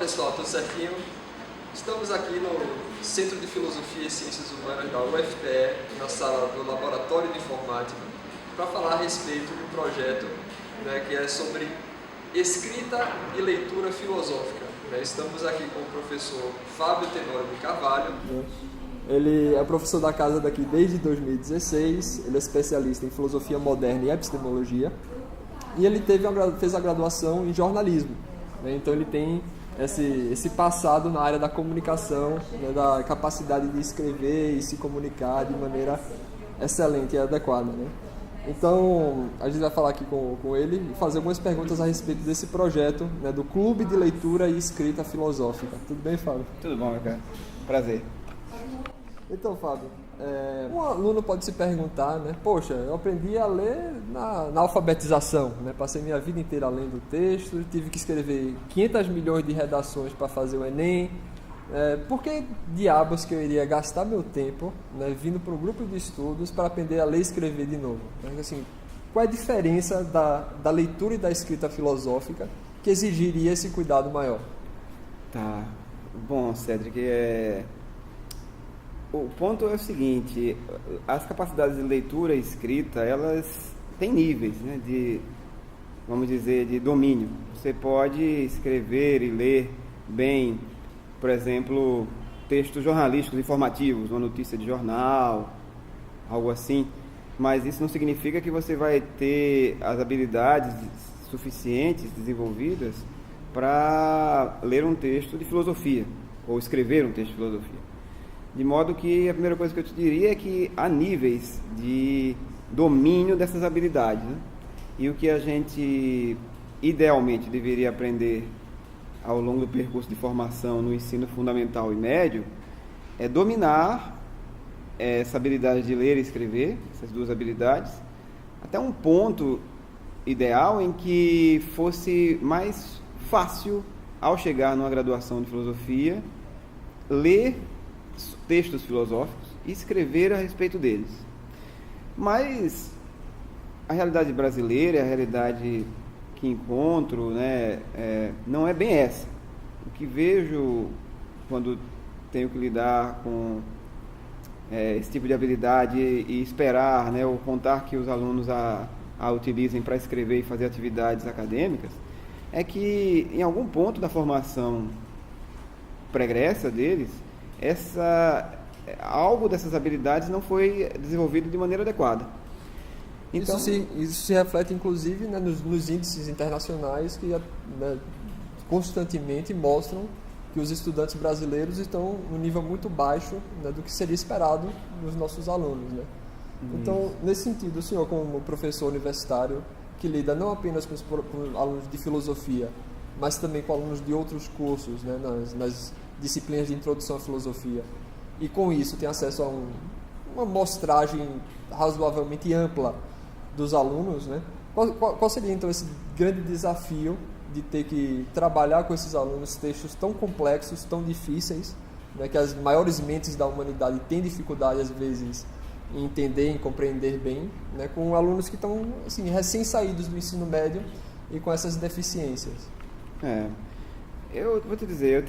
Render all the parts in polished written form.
pessoal, tudo certinho? Estamos aqui no Centro de Filosofia e Ciências Humanas da UFPE, na sala do Laboratório de Informática, para falar a respeito de um projeto, que é sobre escrita e leitura filosófica. Estamos aqui com o professor Fábio Tenório de Carvalho. Ele é professor da casa daqui desde 2016, ele é especialista em filosofia moderna e epistemologia, e ele fez a graduação em jornalismo. Então ele tem esse passado na área da comunicação, da capacidade de escrever e se comunicar de maneira excelente e adequada. Então a gente vai falar aqui com ele e fazer algumas perguntas a respeito desse projeto, do Clube de Leitura e Escrita Filosófica. Tudo bem, Fábio? Tudo bom, meu cara. Prazer. Então, Fábio, um aluno pode se perguntar, poxa, eu aprendi a ler na alfabetização, passei minha vida inteira lendo texto, tive que escrever 500 milhões de redações para fazer o Enem, por que diabos que eu iria gastar meu tempo vindo para um grupo de estudos para aprender a ler e escrever de novo? Assim, qual é a diferença da leitura e da escrita filosófica que exigiria esse cuidado maior? Tá, bom, Cédric, o ponto é o seguinte, as capacidades de leitura e escrita, elas têm níveis, vamos dizer, de domínio. Você pode escrever e ler bem, por exemplo, textos jornalísticos informativos, uma notícia de jornal, algo assim, mas isso não significa que você vai ter as habilidades suficientes desenvolvidas para ler um texto de filosofia, ou escrever um texto de filosofia. De modo que a primeira coisa que eu te diria é que há níveis de domínio dessas habilidades. E o que a gente idealmente deveria aprender ao longo do percurso de formação no ensino fundamental e médio é dominar essa habilidade de ler e escrever, essas duas habilidades, até um ponto ideal em que fosse mais fácil, ao chegar numa graduação de filosofia, ler textos filosóficos e escrever a respeito deles. Mas a realidade brasileira, a realidade que encontro, não é bem essa. O que vejo quando tenho que lidar com esse tipo de habilidade e esperar, ou contar que os alunos a utilizem para escrever e fazer atividades acadêmicas, é que em algum ponto da formação pregressa deles, algo dessas habilidades não foi desenvolvido de maneira adequada. Então, isso se reflete, inclusive, nos índices internacionais que constantemente mostram que os estudantes brasileiros estão num nível muito baixo do que seria esperado dos nossos alunos. Então, nesse sentido, o senhor, como professor universitário, que lida não apenas com alunos de filosofia, mas também com alunos de outros cursos, nas disciplinas de introdução à filosofia, e com isso tem acesso a uma amostragem razoavelmente ampla dos alunos, qual seria então esse grande desafio de ter que trabalhar com esses alunos textos tão complexos, tão difíceis, que as maiores mentes da humanidade têm dificuldade às vezes em entender, em compreender bem, com alunos que estão assim, recém-saídos do ensino médio e com essas deficiências? Eu vou te dizer,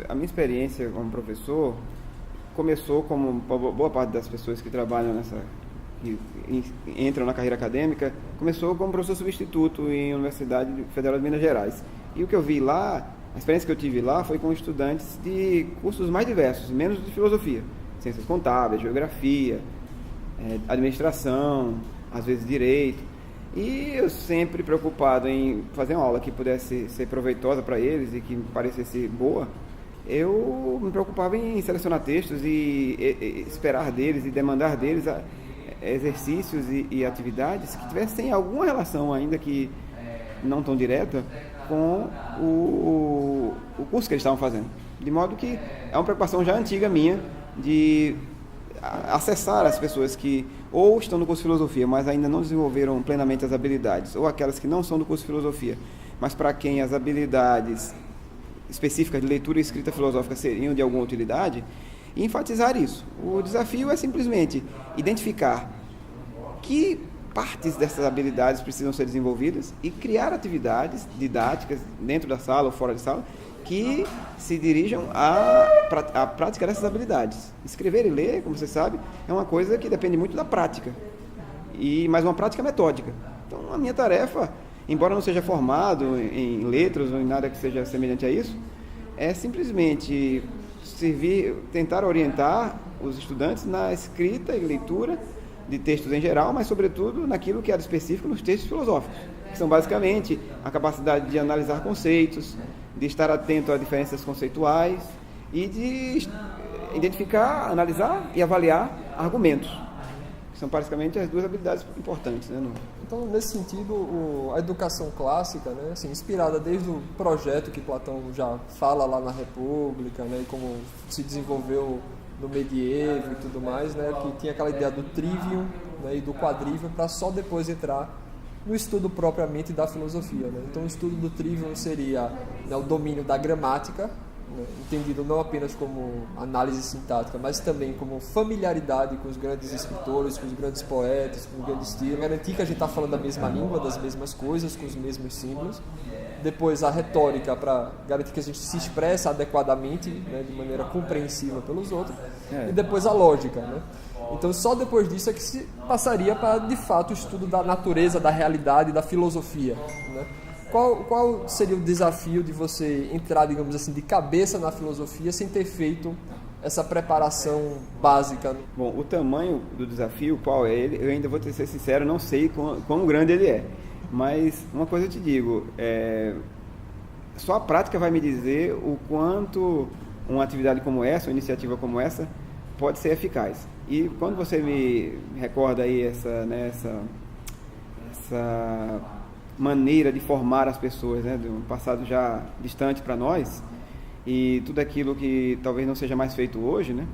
a minha experiência como professor começou, como boa parte das pessoas que trabalham que entram na carreira acadêmica, começou como professor substituto em Universidade Federal de Minas Gerais. E o que eu vi lá, a experiência que eu tive lá foi com estudantes de cursos mais diversos, menos de filosofia, ciências contábeis, geografia, administração, às vezes direito. E eu sempre preocupado em fazer uma aula que pudesse ser proveitosa para eles e que me parecesse boa, eu me preocupava em selecionar textos e esperar deles e demandar deles exercícios e atividades que tivessem alguma relação, ainda que não tão direta, com o curso que eles estavam fazendo. De modo que é uma preocupação já antiga minha de acessar as pessoas que ou estão no curso de filosofia, mas ainda não desenvolveram plenamente as habilidades, ou aquelas que não são do curso de filosofia, mas para quem as habilidades específicas de leitura e escrita filosófica seriam de alguma utilidade, e enfatizar isso. O desafio é simplesmente identificar que partes dessas habilidades precisam ser desenvolvidas e criar atividades didáticas dentro da sala ou fora de sala que se dirijam à prática dessas habilidades. Escrever e ler, como você sabe, é uma coisa que depende muito da prática, mas uma prática metódica. Então, a minha tarefa, embora não seja formado em letras ou em nada que seja semelhante a isso, é simplesmente tentar orientar os estudantes na escrita e leitura de textos em geral, mas sobretudo naquilo que é específico nos textos filosóficos, que são basicamente a capacidade de analisar conceitos, de estar atento a diferenças conceituais e de identificar, analisar e avaliar argumentos, que são basicamente as duas habilidades importantes, né? Então, nesse sentido, a educação clássica, né, assim, inspirada desde o projeto que Platão já fala lá na República, né, e como se desenvolveu no medievo e tudo mais, né, que tinha aquela ideia do trivium, né, e do quadrivium, para só depois entrar no estudo propriamente da filosofia, né? Então, o estudo do trivium seria, né, o domínio da gramática, né, entendido não apenas como análise sintática, mas também como familiaridade com os grandes escritores, com os grandes poetas, com o grande estilo, garantir que a gente está falando a mesma língua, das mesmas coisas, com os mesmos símbolos. Depois a retórica, para garantir que a gente se expressa adequadamente, né, de maneira compreensiva pelos outros. E depois a lógica, né? Então só depois disso é que se passaria para, de fato, o estudo da natureza, da realidade, da filosofia, né? Qual seria o desafio de você entrar, digamos assim, de cabeça na filosofia sem ter feito essa preparação básica? Bom, o tamanho do desafio, qual é ele? Eu ainda vou ser sincero, não sei quão grande ele é. Mas uma coisa eu te digo, só a prática vai me dizer o quanto uma atividade como essa, uma iniciativa como essa, pode ser eficaz. E quando você me recorda aí essa maneira de formar as pessoas, né, de um passado já distante para nós, e tudo aquilo que talvez não seja mais feito hoje, né,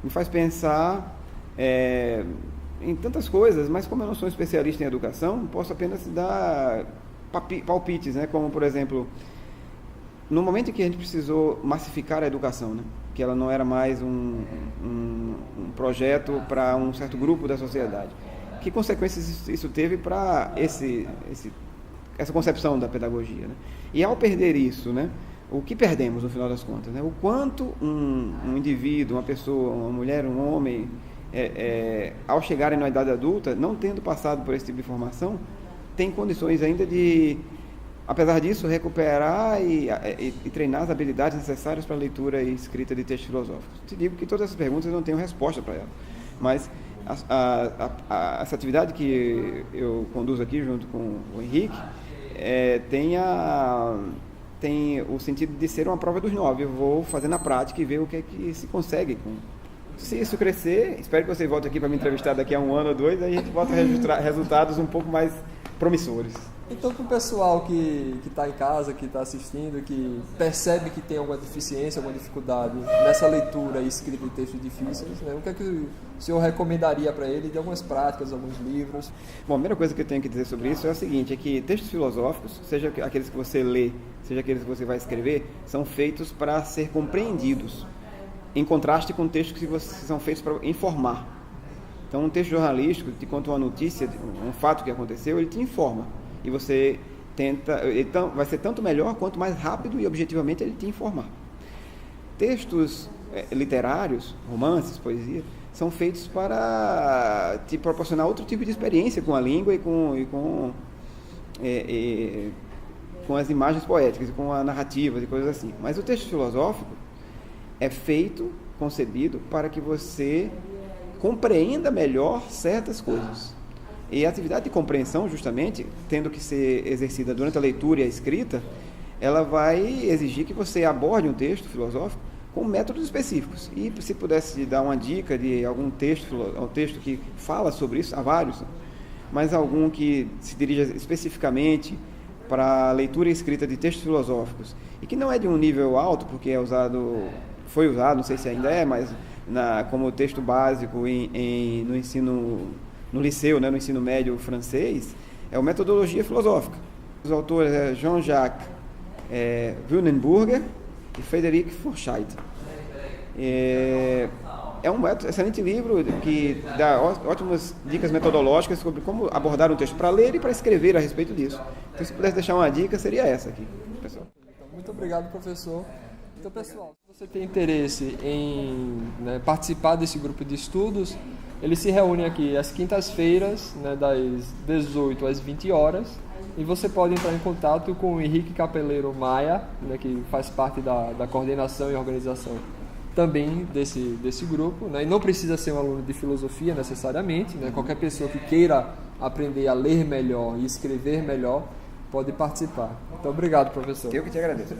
me faz pensar em tantas coisas, mas como eu não sou especialista em educação, posso apenas dar palpites, né, como, por exemplo, no momento em que a gente precisou massificar a educação, né, que ela não era mais um projeto para um certo grupo da sociedade, que consequências isso teve para essa concepção da pedagogia, né? E ao perder isso, né, o que perdemos no final das contas, né? O quanto um indivíduo, uma pessoa, uma mulher, um homem, ao chegarem na idade adulta, não tendo passado por esse tipo de formação, tem condições ainda de, apesar disso, recuperar e treinar as habilidades necessárias para a leitura e escrita de textos filosóficos. Te digo que todas essas perguntas eu não tenho resposta para elas, mas essa atividade que eu conduzo aqui junto com o Henrique tem o sentido de ser uma prova dos 9. Eu vou fazer na prática e ver o que é que se consegue. Se isso crescer, espero que você volte aqui para me entrevistar daqui a 1 ano ou 2, aí a gente volta a registrar resultados um pouco mais promissores. Então, para o pessoal que está em casa, que está assistindo, que percebe que tem alguma deficiência, alguma dificuldade nessa leitura e escrita de textos difíceis, né, o que é que o senhor recomendaria para ele de algumas práticas, alguns livros? Bom, a primeira coisa que eu tenho que dizer sobre isso é o seguinte, é que textos filosóficos, seja aqueles que você lê, seja aqueles que você vai escrever, são feitos para ser compreendidos, em contraste com textos que são feitos para informar. Então, um texto jornalístico te conta uma notícia, um fato que aconteceu, ele te informa. E você então, vai ser tanto melhor quanto mais rápido e objetivamente ele te informar. Textos literários, romances, poesia, são feitos para te proporcionar outro tipo de experiência com a língua e com as imagens poéticas, com as narrativas e coisas assim. Mas o texto filosófico é feito, concebido para que você compreenda melhor certas coisas. E a atividade de compreensão, justamente, tendo que ser exercida durante a leitura e a escrita, ela vai exigir que você aborde um texto filosófico com métodos específicos. E se pudesse dar uma dica de algum texto, um texto que fala sobre isso, há vários, mas algum que se dirija especificamente para a leitura e escrita de textos filosóficos, e que não é de um nível alto, porque foi usado, não sei se ainda é, mas como texto básico no ensino, no liceu, né, no ensino médio francês, é a Metodologia Filosófica. Os autores é Jean-Jacques Willenburger e Frédéric Forsyth. É um excelente livro que dá ótimas dicas metodológicas sobre como abordar um texto para ler e para escrever a respeito disso. Então, se pudesse deixar uma dica, seria essa aqui, pessoal. Muito obrigado, professor. Então, pessoal, se você tem interesse em participar desse grupo de estudos, ele se reúne aqui às quintas-feiras, das 18 às 20 horas, e você pode entrar em contato com o Henrique Capeleiro Maia, que faz parte da coordenação e organização também desse grupo, e não precisa ser um aluno de filosofia necessariamente, qualquer pessoa que queira aprender a ler melhor e escrever melhor pode participar. Então, obrigado, professor. Eu que te agradeço.